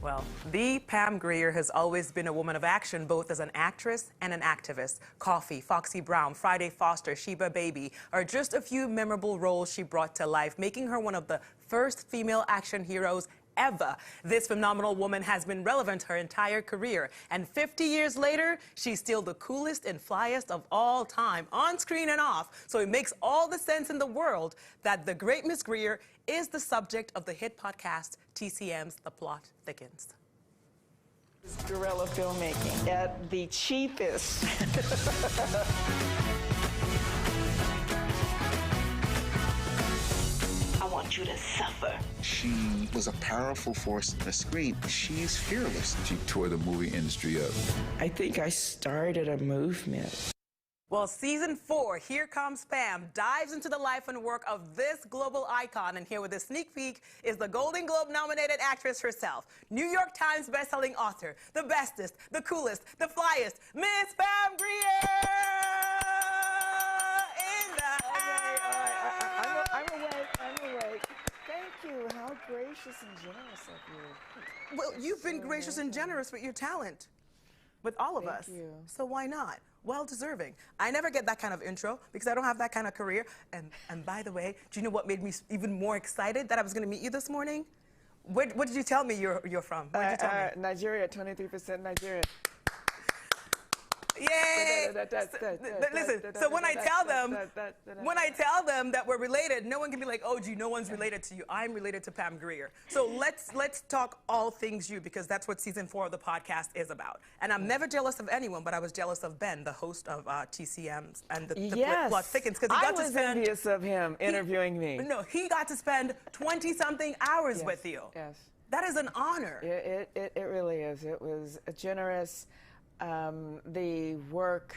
Well, the Pam Grier has always been a woman of action, both as an actress and an activist. Coffee, Foxy Brown, Friday Foster, Sheba Baby are just a few memorable roles she brought to life, making her one of the first female action heroes ever. This phenomenal woman has been relevant her entire career, and 50 years later, she's still the coolest and flyest of all time, on screen and off. So it makes all the sense in the world that the great Miss Grier is the subject of the hit podcast TCM's The Plot Thickens. Guerrilla filmmaking at the cheapest. I want you to suffer. She was a powerful force on the screen. She's fearless. She tore the movie industry up. I think I started a movement. Well, season 4, Here Comes Pam, dives into the life and work of this global icon. And here with a sneak peek is the Golden Globe nominated actress herself, New York Times bestselling author, the bestest, the coolest, the flyest, Miss Pam Grier in the house. I'm awake. Thank you. How gracious and generous of you. Well, you've been gracious and generous with your talent, with all of us. Thank you. So why not? Well deserving. I never get that kind of intro because I don't have that kind of career. And by the way, do you know what made me even more excited that I was going to meet you this morning? What did you tell me you're from? What did you tell me? Nigeria, 23% Nigerian. Yay! Listen, so when I tell them that we're related, no one can be like, oh, gee, no one's related to you. I'm related to Pam Grier. So let's talk all things you, because that's what season 4 of the podcast is about. And I'm never jealous of anyone, but I was jealous of Ben, the host of TCM's and the Plot Thickens, because he got to spend. I was envious of him interviewing me. No, he got to spend 20-something hours with you. Yes. That is an honor. It really is. It was generous. The work,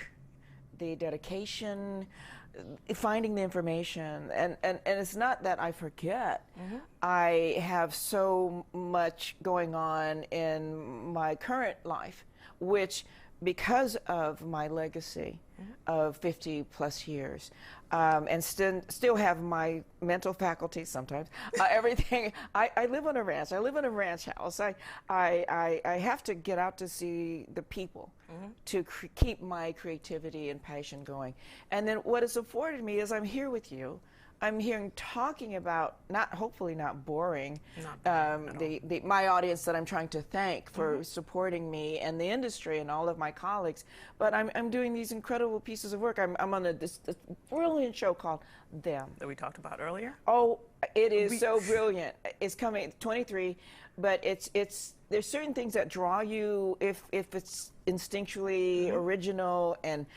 the dedication, finding the information, and it's not that I forget. Mm-hmm. I have so much going on in my current life, which, because of my legacy of 50 plus years, and still have my mental faculties sometimes, everything. I live on a ranch. I live in a ranch house. I have to get out to see the people to keep my creativity and passion going. And then what it's afforded me is I'm here with you. I'm here talking about, hopefully not boring, my audience that I'm trying to thank for supporting me, and the industry and all of my colleagues. But I'm doing these incredible pieces of work. I'm on this brilliant show called Them. That we talked about earlier? Oh, it is so brilliant. It's coming 23, but there's certain things that draw you if it's instinctually original and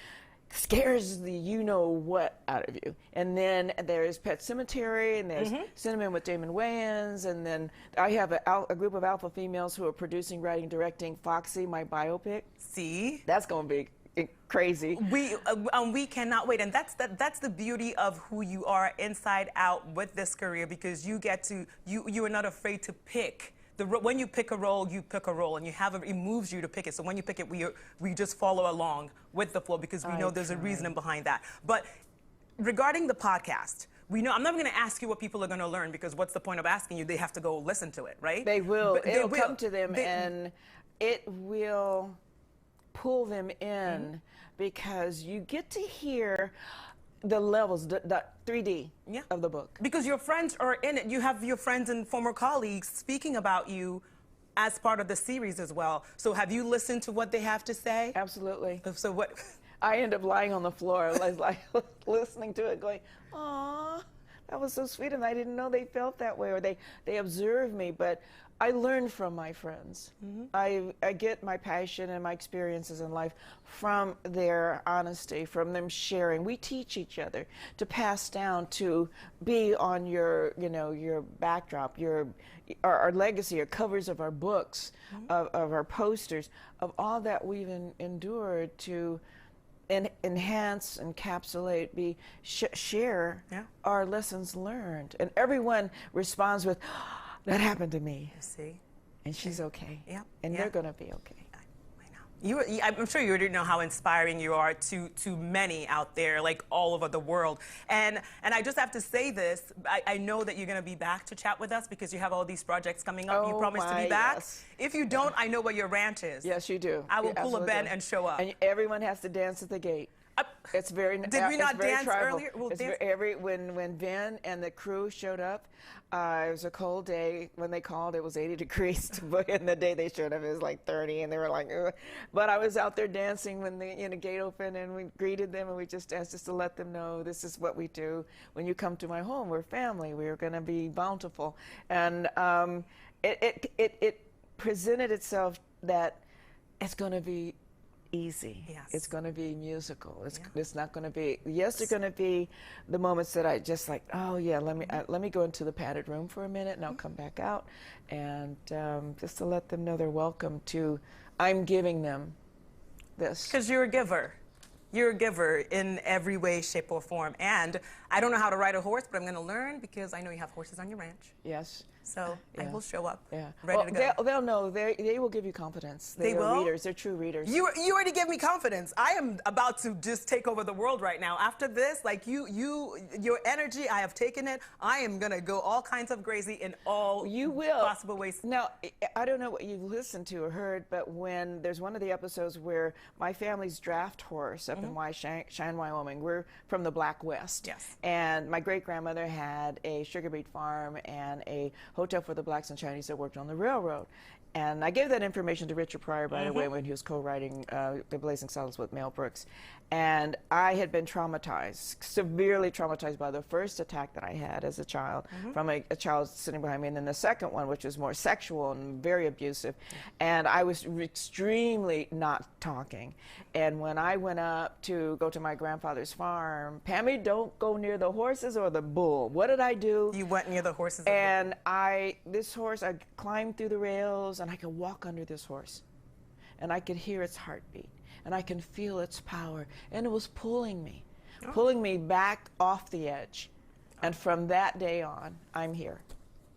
scares the you-know-what out of you. And then there's Pet Sematary, and there's Cinnamon with Damon Wayans, and then I have a group of alpha females who are producing, writing, directing Foxy, my biopic. See? That's going to be crazy. We cannot wait, and that's the beauty of who you are inside out with this career, because you are not afraid to pick. When you pick a role, and it moves you to pick it. So when you pick it, we just follow along with the flow, because we know there's a reason behind that. But regarding the podcast, we know I'm not going to ask you what people are going to learn, because what's the point of asking you? They have to go listen to it, right? They will. It'll come to them, and it will pull them in, because you get to hear the levels, the 3D of the book. Because your friends are in it. You have your friends and former colleagues speaking about you as part of the series as well. So have you listened to what they have to say? Absolutely. So what? I end up lying on the floor, like listening to it, going, "Aw, that was so sweet," and I didn't know they felt that way, or they observed me. But I learn from my friends. I get my passion and my experiences in life from their honesty, from them sharing. We teach each other to pass down, to be on your backdrop, our legacy, our covers of our books, of our posters, of all that we've endured to enhance, encapsulate, share our lessons learned. And everyone responds with, "That happened to me." You see? And she's okay. Yep. And they're going to be okay. I know. I'm sure you already know how inspiring you are to many out there, like all over the world. And I just have to say this, I know that you're going to be back to chat with us because you have all these projects coming up. You promised to be back. Yes. If you don't, I know where your ranch is. Yes, you do. I will You pull a absolutely Ben do. and show up. And everyone has to dance at the gate. It's very. Did we not very dance tribal. earlier? We'll It's dance. when Ben and the crew showed up, it was a cold day. When they called, it was 80 degrees. But in the day they showed up, it was like 30, and they were like, ugh. But I was out there dancing when the gate opened, and we greeted them, and we just danced just to let them know this is what we do. When you come to my home, we're family. We're going to be bountiful, and it presented itself that it's going to be easy. Yes. It's going to be musical. It's not going to be. Yes, they're going to be the moments that I just like. Oh yeah, let me go into the padded room for a minute, and I'll come back out, and just to let them know they're welcome to. I'm giving them this Because you're a giver. You're a giver in every way, shape, or form. And I don't know how to ride a horse, but I'm going to learn because I know you have horses on your ranch. Yes. So I Yeah. will show up, Yeah. ready to go. They'll know. They will give you confidence. They are will? readers. They're true readers. You already gave me confidence. I am about to just take over the world right now. After this, like your energy, I have taken it. I am gonna go all kinds of crazy in all possible ways. Now, I don't know what you've listened to or heard, but when there's one of the episodes where my family's draft horse up in Cheyenne, Wyoming, we're from the Black West. Yes. And my great-grandmother had a sugar beet farm and a hotel for the blacks and Chinese that worked on the railroad. And I gave that information to Richard Pryor, by the way, when he was co-writing The Blazing Saddles with Mel Brooks. And I had been traumatized, severely traumatized by the first attack that I had as a child from a child sitting behind me, and then the second one, which was more sexual and very abusive. And I was extremely not talking. And when I went up to go to my grandfather's farm, Pammy, don't go near the horses or the bull. What did I do? You went near the horses. And this horse, I climbed through the rails, and I could walk under this horse, and I could hear its heartbeat, and I can feel its power, and it was pulling me back off the edge. And from that day on, I'm here.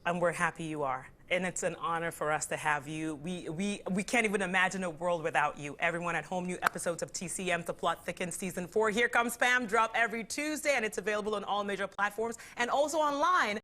And we're happy you are. And it's an honor for us to have you. We can't even imagine a world without you. Everyone at home, new episodes of TCM, The Plot Thickens Season 4. Here Comes Pam, drop every Tuesday, and it's available on all major platforms and also online